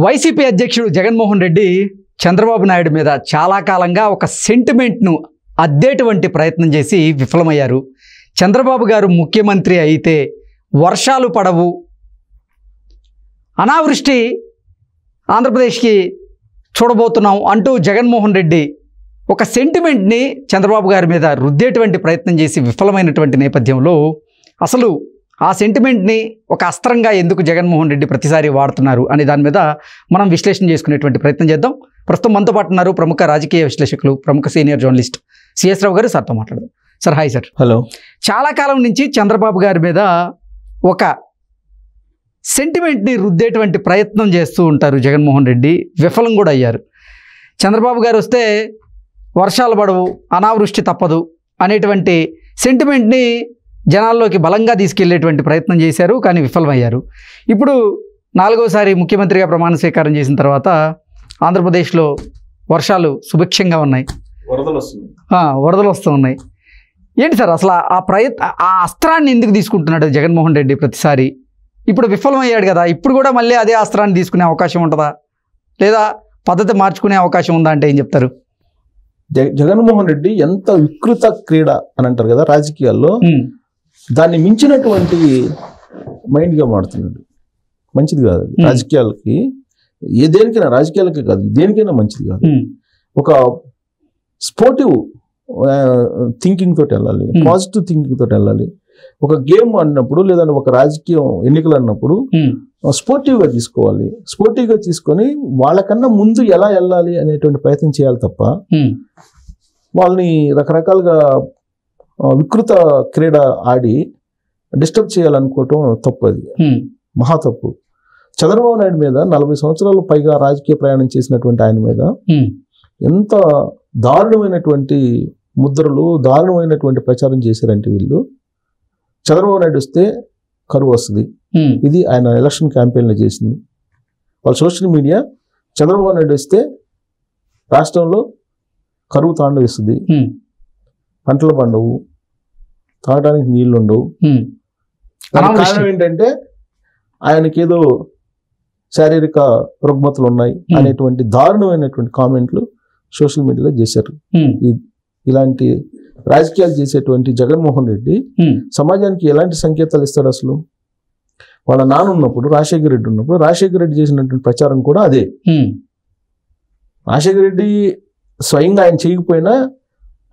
YCP అధ్యక్షుడు జగన్మోహన్ రెడ్డి చంద్రబాబు నాయుడు మీద చాలా కాలంగా ఒక సెంటిమెంట్ను అద్దేటువంటి ప్రయత్నం చేసి విఫలమయ్యారు. చంద్రబాబు గారు ముఖ్యమంత్రి అయితే వర్షాలు పడవు, అనావృష్టి ఆంధ్రప్రదేశ్కి చూడబోతున్నాం అంటూ జగన్మోహన్ రెడ్డి ఒక సెంటిమెంట్ని చంద్రబాబు గారి మీద రుద్దేటువంటి ప్రయత్నం చేసి విఫలమైనటువంటి నేపథ్యంలో అసలు ఆ సెంటిమెంట్ని ఒక అస్త్రంగా ఎందుకు జగన్మోహన్ రెడ్డి ప్రతిసారి వాడుతున్నారు అనే దాని మీద మనం విశ్లేషణ చేసుకునేటువంటి ప్రయత్నం చేద్దాం. ప్రస్తుతం మనతో పాటు ఉన్నారు ప్రముఖ రాజకీయ విశ్లేషకులు, ప్రముఖ సీనియర్ జర్నలిస్ట్ సిఎస్ రావు గారు. సార్తో మాట్లాడదాం. Sir, hi sir. హలో. చాలా కాలం నుంచి చంద్రబాబు గారి మీద ఒక సెంటిమెంట్ని రుద్దేటువంటి ప్రయత్నం చేస్తూ ఉంటారు జగన్మోహన్ రెడ్డి. విఫలం కూడా అయ్యారు. చంద్రబాబు గారు వస్తే వర్షాలు పడవు, అనావృష్టి తప్పదు అనేటువంటి సెంటిమెంట్ని జనాల్లోకి బలంగా తీసుకెళ్లేటువంటి ప్రయత్నం చేశారు, కానీ విఫలమయ్యారు. ఇప్పుడు 4వసారి ముఖ్యమంత్రిగా ప్రమాణ స్వీకారం చేసిన తర్వాత ఆంధ్రప్రదేశ్లో వర్షాలు సుభిక్షంగా ఉన్నాయి, వరదలు వస్తూ ఉన్నాయి. ఏంటి సార్ అసలు ఆ అస్త్రాన్ని ఎందుకు తీసుకుంటున్నాడు జగన్మోహన్ రెడ్డి ప్రతిసారి? ఇప్పుడు విఫలమయ్యాడు కదా, ఇప్పుడు కూడా మళ్ళీ అదే అస్త్రాన్ని తీసుకునే అవకాశం ఉంటుందా, లేదా పద్ధతి మార్చుకునే అవకాశం ఉందా అంటే ఏం చెప్తారు? జగన్మోహన్ రెడ్డి ఎంత వికృత క్రీడ అని అంటారు కదా రాజకీయాల్లో, దాన్ని మించినటువంటి మైండ్గా మాడుతున్నాడు. మంచిది కాదు రాజకీయాలకి, దేనికైనా, రాజకీయాలకే కాదు దేనికైనా మంచిది కాదు. ఒక స్పోర్టివ్ థింకింగ్ తోటి వెళ్ళాలి, పాజిటివ్ థింకింగ్ తోటి వెళ్ళాలి. ఒక గేమ్ అన్నప్పుడు లేదా ఒక రాజకీయం ఎన్నికలు అన్నప్పుడు స్పోర్టివ్గా తీసుకోవాలి. స్పోర్టివ్గా తీసుకొని వాళ్ళకన్నా ముందు ఎలా వెళ్ళాలి అనేటువంటి ప్రయత్నం చేయాలి తప్ప వాళ్ళని రకరకాలుగా వికృత క్రీడ ఆడి డిస్టర్బ్ చేయాలనుకోవటం తప్పు. అది మహా తప్పు. చంద్రబాబు నాయుడు మీద 40 సంవత్సరాలు పైగా రాజకీయ ప్రయాణం చేసినటువంటి ఆయన మీద ఎంత దారుణమైనటువంటి ముద్రలు, దారుణమైనటువంటి ప్రచారం చేశారంటే వీళ్ళు. చంద్రబాబు నాయుడు వస్తే కరువు వస్తుంది, ఇది ఆయన ఎలక్షన్ క్యాంపెయిన్లో చేసింది. వాళ్ళ సోషల్ మీడియా చంద్రబాబు నాయుడు వస్తే రాష్ట్రంలో కరువు తాండవిస్తుంది, పంటలు పండవు, తాగడానికి నీళ్లు ఉండవు. కారణం ఏంటంటే ఆయనకేదో శారీరక రుగ్మతలు ఉన్నాయి అనేటువంటి దారుణమైనటువంటి కామెంట్లు సోషల్ మీడియాలో చేశారు. ఇలాంటి రాజకీయాలు చేసేటువంటి జగన్మోహన్ రెడ్డి సమాజానికి ఎలాంటి సంకేతాలు ఇస్తాడు? అసలు వాళ్ళ నాన్న ఉన్నప్పుడు, రాజశేఖర రెడ్డి ఉన్నప్పుడు, రాజశేఖర రెడ్డి చేసినటువంటి ప్రచారం కూడా అదే. రాజశేఖర రెడ్డి స్వయంగా ఆయన చేయకపోయినా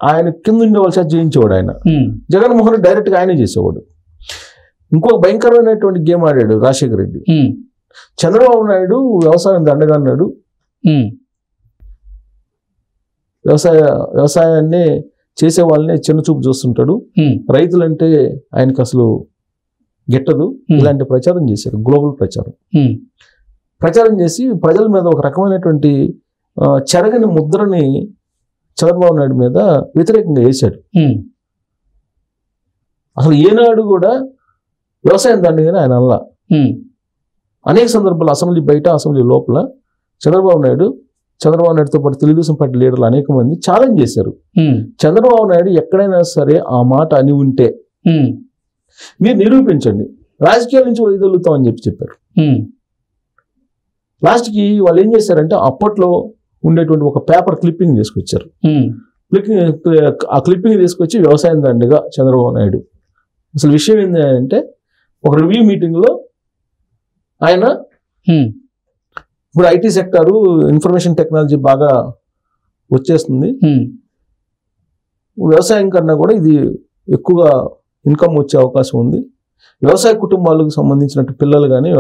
ఆయన కింద ఉండేవాళ్ళ చేత చేయించేవాడు ఆయన. జగన్మోహన్ రెడ్డి డైరెక్ట్గా ఆయనే చేసేవాడు. ఇంకొక భయంకరమైనటువంటి గేమ్ ఆడాడు రాజశేఖర రెడ్డి. చంద్రబాబు నాయుడు వ్యవసాయం దండగా అన్నాడు, వ్యవసాయాన్ని చేసే వాళ్ళని చిన్న చూపు చూస్తుంటాడు, రైతులంటే ఆయనకు అసలు గిట్టదు. ఇలాంటి ప్రచారం చేశారు, గ్లోబల్ ప్రచారం చేసి ప్రజల మీద ఒక రకమైనటువంటి చెరగని ముద్రని చంద్రబాబు నాయుడు మీద వ్యతిరేకంగా వేశాడు. అసలు ఏనాడు కూడా వ్యవసాయం దండగానే ఆయన అలా అనేక సందర్భాలు అసెంబ్లీ బయట, అసెంబ్లీ లోపల చంద్రబాబు నాయుడుతో పాటు తెలుగుదేశం పార్టీ లీడర్లు అనేక మంది ఛాలెంజ్ చేశారు. చంద్రబాబు నాయుడు ఎక్కడైనా సరే ఆ మాట అని ఉంటే మీరు నిరూపించండి, రాజకీయాల నుంచి వైదొలుగుతామని చెప్పారు. లాస్ట్కి వాళ్ళు ఏం చేశారంటే అప్పట్లో ఉండేటువంటి ఒక పేపర్ క్లిప్పింగ్ తీసుకొచ్చారు. ఆ క్లిప్పింగ్ తీసుకొచ్చి వ్యవసాయం దండగా చంద్రబాబు నాయుడు. అసలు విషయం ఏంటంటే ఒక రివ్యూ మీటింగ్లో ఆయన ఇప్పుడు ఐటీ సెక్టారు, ఇన్ఫర్మేషన్ టెక్నాలజీ బాగా వచ్చేస్తుంది, వ్యవసాయం కన్నా కూడా ఇది ఎక్కువగా ఇన్కమ్ వచ్చే అవకాశం ఉంది, వ్యవసాయ కుటుంబాలకు సంబంధించినట్టు పిల్లలు కానీ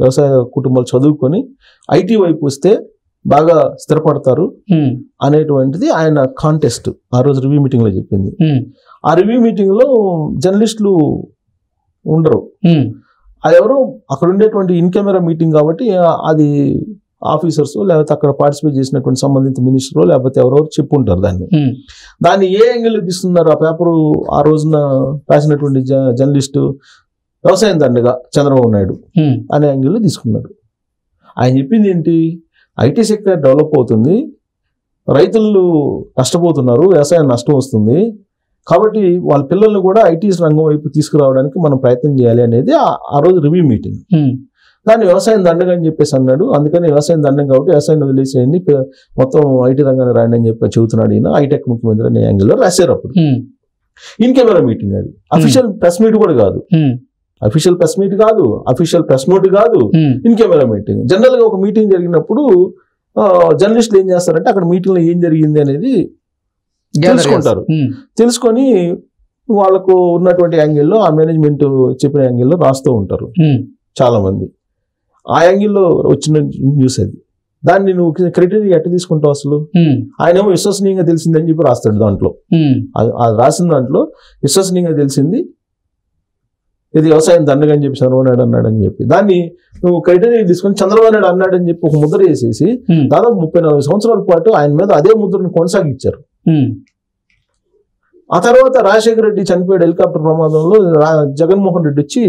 వ్యవసాయ కుటుంబాలు చదువుకొని ఐటీ వైపు వస్తే బాగా స్థిరపడతారు అనేటువంటిది ఆయన కాంటెస్ట్ ఆ రోజు రివ్యూ మీటింగ్లో చెప్పింది. ఆ రివ్యూ మీటింగ్లో జర్నలిస్టులు ఉండరు, అది ఎవరో అక్కడ ఉండేటువంటి ఇన్ కెమెరా మీటింగ్ కాబట్టి అది ఆఫీసర్స్ లేకపోతే అక్కడ పార్టిసిపేట్ చేసినటువంటి సంబంధిత మినిస్టర్ లేకపోతే ఎవరెవరు చెప్పుంటారు. దాన్ని ఏ యాంగిల్ తీస్తున్నారు ఆ పేపరు ఆ రోజున రాసినటువంటి జర్నలిస్టు వ్యవసాయం దండగా చంద్రబాబు నాయుడు అనే యాంగిల్లో తీసుకున్నారు. ఆయన చెప్పింది ఏంటి? ఐటీ సెక్టర్ డెవలప్ అవుతుంది, రైతులు నష్టపోతున్నారు, వ్యవసాయం నష్టం వస్తుంది, కాబట్టి వాళ్ళ పిల్లల్ని కూడా ఐటీ రంగం వైపు తీసుకురావడానికి మనం ప్రయత్నం చేయాలి అనేది ఆ రోజు రివ్యూ మీటింగ్. దాన్ని వ్యవసాయం దండగా అని చెప్పేసి అన్నాడు. అందుకని వ్యవసాయం దండం కాబట్టి వ్యవసాయం వదిలేసేయండి, మొత్తం ఐటీ రంగాన్ని రాండి అని చెప్పి చెబుతున్నాడు ఈయన. హైటెక్ ముఖ్యమంత్రి అనే యాంగిల్లో రాశారు. అప్పుడు ఇన్ కెమెరా మీటింగ్, అది అఫీషియల్ ప్రెస్ మీట్ కూడా కాదు, అఫీషియల్ ప్రెస్ మీట్ కాదు, అఫీషియల్ ప్రెస్ నోట్ కాదు, ఇన్ కెమెరా మీటింగ్. జనరల్ గా ఒక మీటింగ్ జరిగినప్పుడు జర్నలిస్టులు ఏం చేస్తారంటే అక్కడ మీటింగ్ లో ఏం జరిగింది అనేది తెలుసుకుంటారు. తెలుసుకొని వాళ్ళకు ఉన్నటువంటి యాంగిల్లో, ఆ మేనేజ్మెంట్ చెప్పిన యాంగిల్లో రాస్తూ ఉంటారు చాలా మంది. ఆ యాంగిల్లో వచ్చిన న్యూస్ అది. దాన్ని నువ్వు క్రైటీరియా ఎట్లా తీసుకుంటావు అసలు? ఆయన ఏమో విశ్వసనీయంగా తెలిసిందని చెప్పి రాస్తాడు దాంట్లో. అది రాసిన దాంట్లో విశ్వసనీయంగా తెలిసింది, ఇది వ్యవసాయం దండగా అని చెప్పి చంద్రబాబు నాయుడు అన్నాడని చెప్పి, దాన్ని నువ్వు క్రైటీరియా తీసుకొని చంద్రబాబు నాయుడు అన్నాడని చెప్పి ఒక ముద్ర వేసేసి దాదాపు 34 సంవత్సరాల పాటు ఆయన మీద అదే ముద్రను కొనసాగించారు. ఆ తర్వాత రాజశేఖర రెడ్డి చనిపోయాడు హెలికాప్టర్ ప్రమాదంలో. జగన్మోహన్ రెడ్డి వచ్చి,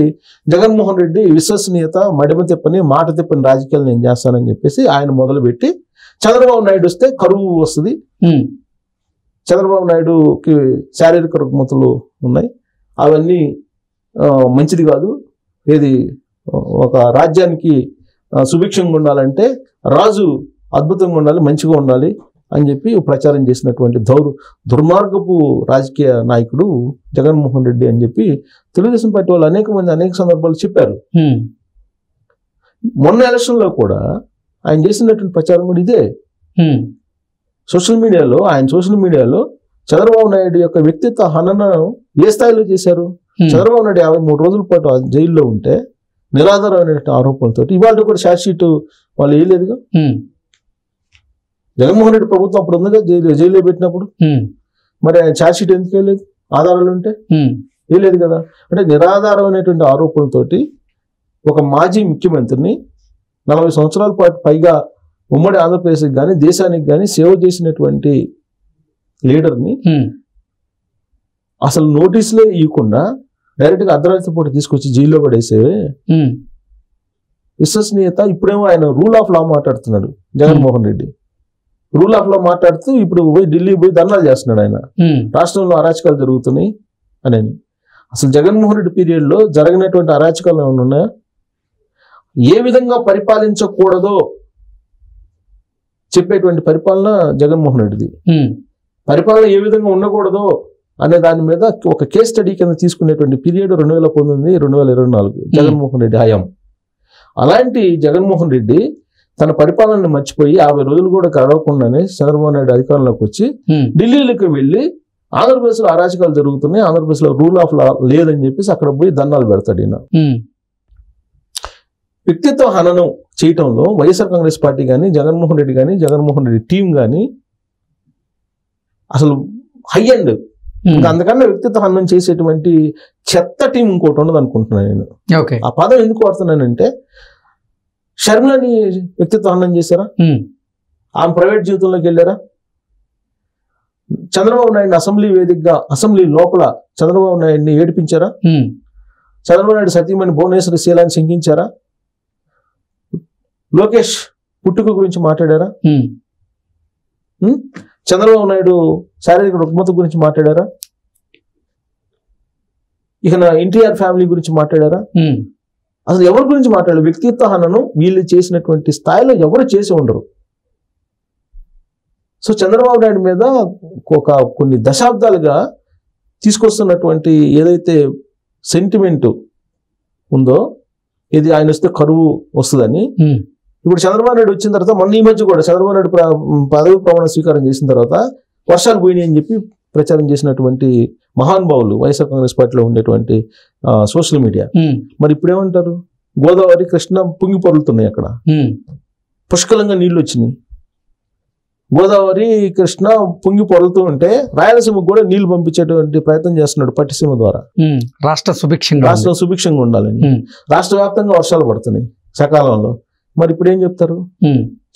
జగన్మోహన్ రెడ్డి విశ్వసనీయత, మడిమ తిప్పని, మాట తిప్పని రాజకీయాలు నేను చేస్తానని చెప్పేసి ఆయన మొదలుపెట్టి, చంద్రబాబు నాయుడు వస్తే కరువు వస్తుంది, చంద్రబాబు నాయుడుకి శారీరక రుగ్మతలు ఉన్నాయి, అవన్నీ మంచిది కాదు, ఏది ఒక రాజ్యానికి సుభిక్షంగా ఉండాలంటే రాజు అద్భుతంగా ఉండాలి, మంచిగా ఉండాలి అని చెప్పి ప్రచారం చేసినటువంటి దుర్మార్గపు రాజకీయ నాయకుడు జగన్మోహన్ రెడ్డి అని చెప్పి తెలుగుదేశం పార్టీ వాళ్ళు అనేక మంది అనేక సందర్భాలు చెప్పారు. మొన్న ఎలక్షన్లో కూడా ఆయన చేసినటువంటి ప్రచారం కూడా ఇదే. సోషల్ మీడియాలో చంద్రబాబు నాయుడు యొక్క వ్యక్తిత్వ హననం ఏ స్థాయిలో చేశారు? చంద్రబాబు నాయుడు 53 రోజుల పాటు జైల్లో ఉంటే నిరాధారమైన ఆరోపణలతో ఇవాళ కూడా ఛార్జ్ షీట్ వాళ్ళు వేయలేదుగా. జగన్మోహన్ రెడ్డి ప్రభుత్వం అప్పుడు ఉందిగా జైల్లో పెట్టినప్పుడు, మరి ఆయన ఛార్జ్ షీట్ ఎందుకు వేయలేదు? ఆధారాలు ఉంటే వేయలేదు కదా. అంటే నిరాధారమైనటువంటి ఆరోపణలతోటి ఒక మాజీ ముఖ్యమంత్రిని 40 సంవత్సరాల పాటు పైగా ఉమ్మడి ఆంధ్రప్రదేశ్కి కానీ దేశానికి కానీ సేవ చేసినటువంటి లీడర్ని అసలు నోటీసులే ఇవ్వకుండా డైరెక్ట్గా అర్ధరాత్రి పూట తీసుకొచ్చి జైల్లో పడేసేవే విశ్వసనీయత. ఇప్పుడేమో ఆయన రూల్ ఆఫ్ లా మాట్లాడుతున్నాడు Jaganmohan Reddy. Rule of law మాట్లాడుతూ ఇప్పుడు పోయి ఢిల్లీ పోయి ధర్నాలు చేస్తున్నాడు ఆయన, రాష్ట్రంలో అరాచకాలు జరుగుతున్నాయి అని. అసలు జగన్మోహన్ రెడ్డి పీరియడ్లో జరిగినటువంటి అరాచకాలు ఏమైనా ఉన్నాయా? ఏ విధంగా పరిపాలించకూడదో చెప్పేటువంటి పరిపాలన జగన్మోహన్ రెడ్డిది. పరిపాలన ఏ విధంగా ఉండకూడదో అనే దాని మీద ఒక కేస్ స్టడీ కింద తీసుకునేటువంటి పీరియడ్ 2019-2024 జగన్మోహన్ రెడ్డి హయాం. అలాంటి జగన్మోహన్ రెడ్డి తన పరిపాలనను మర్చిపోయి 50 రోజులు కూడా గడవకుండానే చంద్రబాబు నాయుడు అధికారంలోకి వచ్చి ఢిల్లీలోకి వెళ్ళి ఆంధ్రప్రదేశ్లో అరాచకాలు జరుగుతున్నాయి, ఆంధ్రప్రదేశ్లో రూల్ ఆఫ్ లా లేదని చెప్పేసి అక్కడ పోయి ధర్నాలు పెడతాడు ఈయన. వ్యక్తిత్వ హననం చేయటంలో వైఎస్ఆర్ కాంగ్రెస్ పార్టీ కానీ, జగన్మోహన్ రెడ్డి కానీ, జగన్మోహన్ రెడ్డి టీం కానీ అసలు హై అండ్ అందుకన్నా వ్యక్తిత్వ హననం చేసేటువంటి చెత్త టీం ఇంకోటి ఉండదు అనుకుంటున్నాను నేను. ఆ పదం ఎందుకు వాడుతున్నానంటే, షర్మిలని వ్యక్తిత్వ హననం చేశారా? ఆమె ప్రైవేట్ జీవితంలోకి వెళ్ళారా? చంద్రబాబు నాయుడిని అసెంబ్లీ వేదికగా, అసెంబ్లీ లోపల చంద్రబాబు నాయుడిని ఏడిపించారా? చంద్రబాబు నాయుడు సతీమణి భువనేశ్వరి శీలాన్ని శంకించారా? లోకేష్ పుట్టుక గురించి మాట్లాడారా? చంద్రబాబు నాయుడు శారీరక రుగ్మత గురించి మాట్లాడారా? ఇక నా ఎన్టీఆర్ ఫ్యామిలీ గురించి మాట్లాడారా? అసలు ఎవరి గురించి మాట్లాడారు? వ్యక్తిత్వ హననం వీళ్ళు చేసినటువంటి స్థాయిలో ఎవరు చేసి ఉండరు. సో చంద్రబాబు నాయుడు మీద కొన్ని దశాబ్దాలుగా తీసుకొస్తున్నటువంటి ఏదైతే సెంటిమెంట్ ఉందో, ఇది ఆయన వస్తే కరువు వస్తుందని, ఇప్పుడు చంద్రబాబు నాయుడు వచ్చిన తర్వాత మొన్న ఈ మధ్య కూడా చంద్రబాబు నాయుడు పదవి ప్రమాణ స్వీకారం చేసిన తర్వాత వర్షాలు పోయినాయి అని చెప్పి ప్రచారం చేసినటువంటి మహానుభావులు వైఎస్ఆర్ కాంగ్రెస్ పార్టీలో ఉండేటువంటి సోషల్ మీడియా. మరి ఇప్పుడేమంటారు? గోదావరి కృష్ణ పొంగి పొరులుతున్నాయి, అక్కడ పుష్కలంగా నీళ్లు వచ్చినాయి. గోదావరి కృష్ణ పొంగి పొరులుతూ ఉంటే రాయలసీమకు కూడా నీళ్లు పంపించేటువంటి ప్రయత్నం చేస్తున్నాడు పట్టిసీమ ద్వారా. రాష్ట్రం సుభిక్షంగా ఉండాలని రాష్ట్ర వ్యాప్తంగా వర్షాలు పడుతున్నాయి సకాలంలో. మరి ఇప్పుడు ఏం చెప్తారు?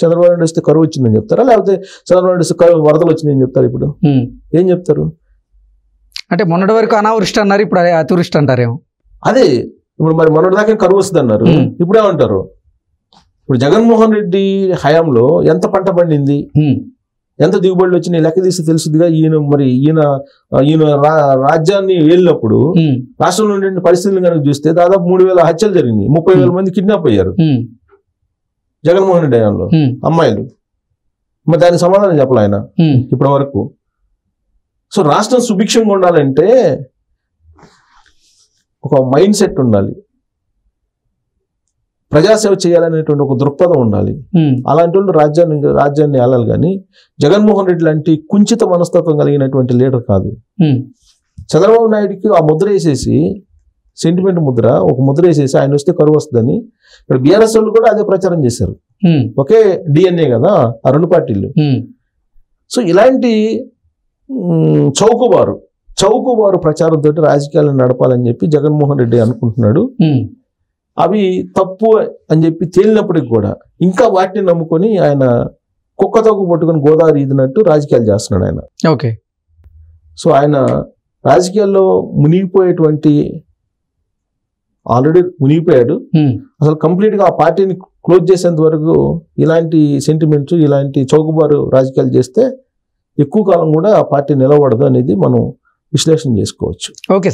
చంద్రబాబు నాయుడు వస్తే కరువు వచ్చిందని చెప్తారా, లేకపోతే చంద్రబాబు నాయుడు వస్తే వరదలు వచ్చిందని చెప్తారు? ఇప్పుడు ఏం చెప్తారు? అంటే మొన్నటి వరకు అనావృష్టి అన్నారు, ఇప్పుడు అతివృష్టి అంటారేమో. అదే ఇప్పుడు మరి మొన్నటి దాకా కరువు వస్తుంది అన్నారు, ఇప్పుడేమంటారు? ఇప్పుడు జగన్మోహన్ రెడ్డి హయాంలో ఎంత పంట పండింది, ఎంత దిగుబడులు వచ్చినాయి లెక్క తీసి తెలుసుదిగా. ఈయన రాజ్యాన్ని వెళ్ళినప్పుడు రాష్ట్రంలో ఉండే పరిస్థితులు కనుక చూస్తే దాదాపు 3,000 హత్యలు జరిగినాయి, 30,000 మంది కిడ్నాప్ అయ్యారు జగన్మోహన్ రెడ్డి హయాంలో అమ్మాయిలు. మరి దానికి సమాధానం చెప్పాలి ఆయన ఇప్పటి వరకు. సో రాష్ట్రం సుభిక్షంగా ఉండాలంటే ఒక మైండ్ సెట్ ఉండాలి, ప్రజాసేవ చేయాలనేటువంటి ఒక దృక్పథం ఉండాలి. అలాంటి వాళ్ళు రాజ్యాన్ని ఏలాలి. కానీ జగన్మోహన్ రెడ్డి లాంటి కుంచిత మనస్తత్వం కలిగినటువంటి లీడర్ కాదు. చంద్రబాబు నాయుడికి ఆ ముద్ర వేసేసి, సెంటిమెంట్ ముద్ర, ఒక ముద్ర వేసేసి ఆయన వస్తే కరువు వస్తుందని ఇక్కడ బీఆర్ఎస్ వాళ్ళు కూడా అదే ప్రచారం చేశారు. ఒకే డిఎన్ఏ కదా ఆ రెండు పార్టీలు. సో ఇలాంటి చౌకబారు ప్రచారంతో రాజకీయాలను నడపాలని చెప్పి జగన్మోహన్ రెడ్డి అనుకుంటున్నాడు. అవి తప్పు అని చెప్పి తేలినప్పటికి కూడా ఇంకా వాటిని నమ్ముకొని ఆయన కుక్కతోకు పట్టుకొని గోదావరి ఈదినట్టు రాజకీయాలు చేస్తున్నాడు ఆయన. ఓకే. సో ఆయన రాజకీయాల్లో మునిగిపోయేటువంటి, ఆల్రెడీ మునిగిపోయాడు. అసలు కంప్లీట్ గా ఆ పార్టీని క్లోజ్ చేసేంత వరకు ఇలాంటి సెంటిమెంట్స్, ఇలాంటి చౌకబారు రాజకీయాలు చేస్తే ఎక్కువ కాలం కూడా ఆ పార్టీ నిలబడదు అనేది మనం విశ్లేషణ చేసుకోవచ్చు. ఓకే.